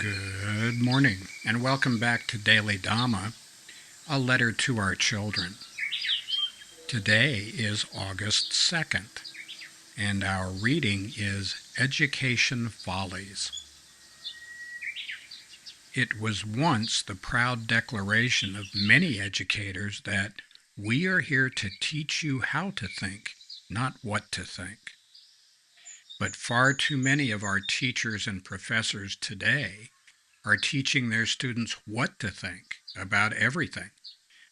Good morning, and welcome back to Daily Dhamma, a letter to our children. Today is August 2nd, and our reading is Education Follies. It was once the proud declaration of many educators that we are here to teach you how to think, not what to think. But far too many of our teachers and professors today are teaching their students what to think about everything,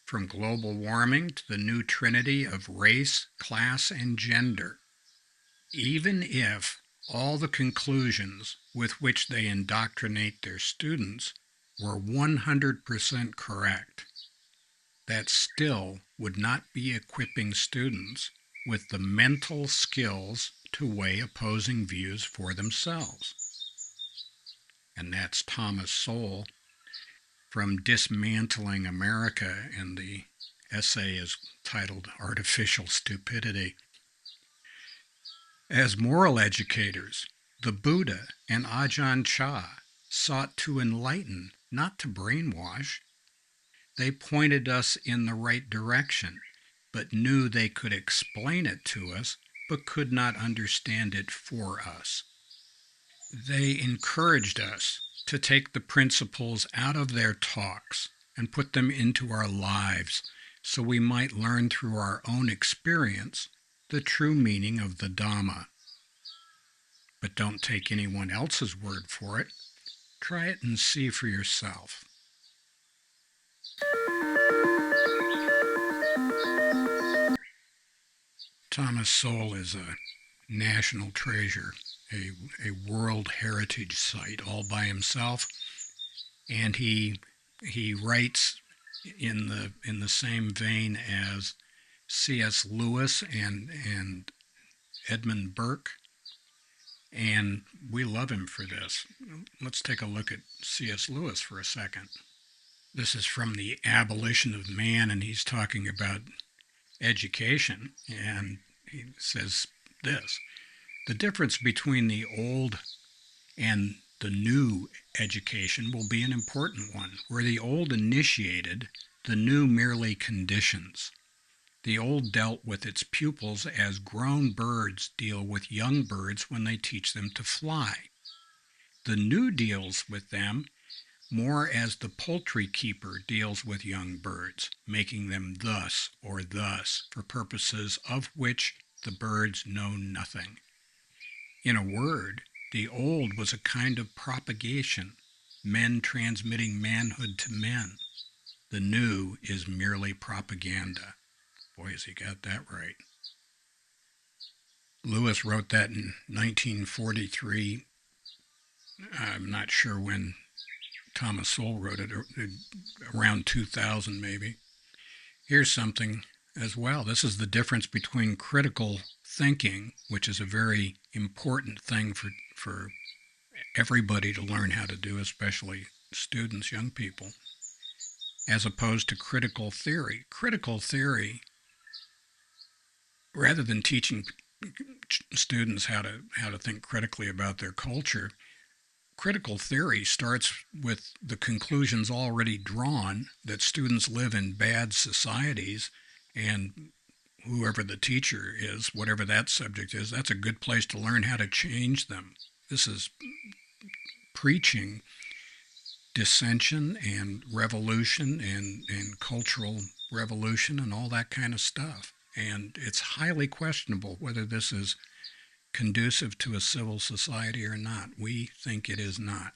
from global warming to the new trinity of race, class, and gender. Even if all the conclusions with which they indoctrinate their students were 100% correct, that still would not be equipping students with the mental skills to weigh opposing views for themselves. And that's Thomas Sowell from Dismantling America, and the essay is titled Artificial Stupidity. As moral educators, the Buddha and Ajahn Chah sought to enlighten, not to brainwash. They pointed us in the right direction, but knew they could explain it to us, but could not understand it for us. They encouraged us to take the principles out of their talks and put them into our lives so we might learn through our own experience the true meaning of the Dhamma. But don't take anyone else's word for it. Try it and see for yourself. Thomas Sowell is a national treasure, a World Heritage Site all by himself, and he writes in the same vein as C.S. Lewis and Edmund Burke, and we love him for this. Let's take a look at C.S. Lewis for a second. This is from The Abolition of Man, and he's talking about education, and he says this: the difference between the old and the new education will be an important one. Where the old initiated, the new merely conditions. The old dealt with its pupils as grown birds deal with young birds when they teach them to fly. The new deals with them more as the poultry keeper deals with young birds, making them thus or thus for purposes of which the birds know nothing. In a word, the old was a kind of propagation, men transmitting manhood to men. The new is merely propaganda. Boy, has he got that right. Lewis wrote that in 1943. I'm not sure when Thomas Sowell wrote it, around 2000 maybe. Here's something as well. This is the difference between critical thinking, which is a very important thing for everybody to learn how to do, especially students, young people, as opposed to critical theory. Critical theory, rather than teaching students how to think critically about their culture, critical theory starts with the conclusions already drawn that students live in bad societies, and whoever the teacher is, whatever that subject is, that's a good place to learn how to change them. This is preaching dissension and revolution and cultural revolution and all that kind of stuff. And it's highly questionable whether this is conducive to a civil society or not. We think it is not.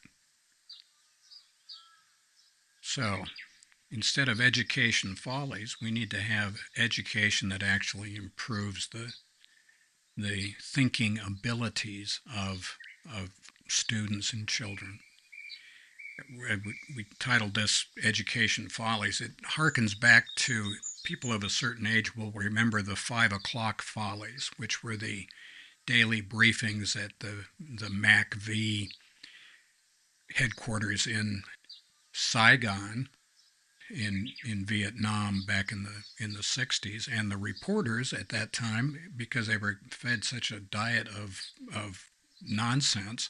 So instead of education follies, we need to have education that actually improves the thinking abilities of students and children. We titled this Education Follies. It harkens back to, people of a certain age will remember the 5 o'clock follies, which were the daily briefings at the MACV headquarters in Saigon in Vietnam back in the 60s. And the reporters at that time, because they were fed such a diet of nonsense,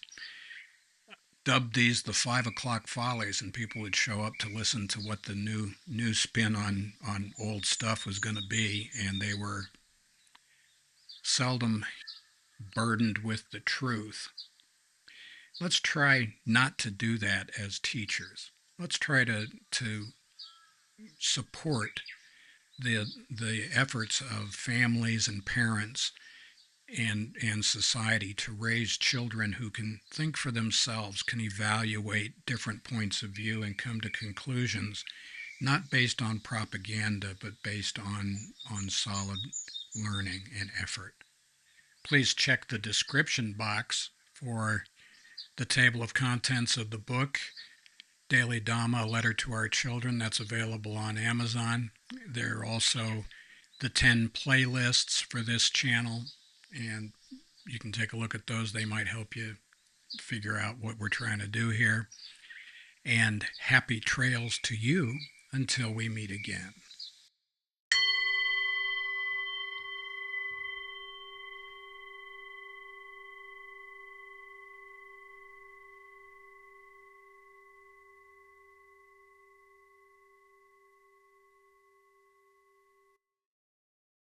dubbed these the 5 o'clock Follies, and people would show up to listen to what the new spin on old stuff was going to be, and they were seldom burdened with the truth. Let's try not to do that as teachers. Let's try to support the efforts of families and parents and society to raise children who can think for themselves, can evaluate different points of view and come to conclusions, not based on propaganda, but based on solid learning and effort. Please check the description box for the table of contents of the book, Daily Dhamma, A Letter to Our Children. That's available on Amazon. There are also the 10 playlists for this channel, and you can take a look at those. They might help you figure out what we're trying to do here. And happy trails to you until we meet again.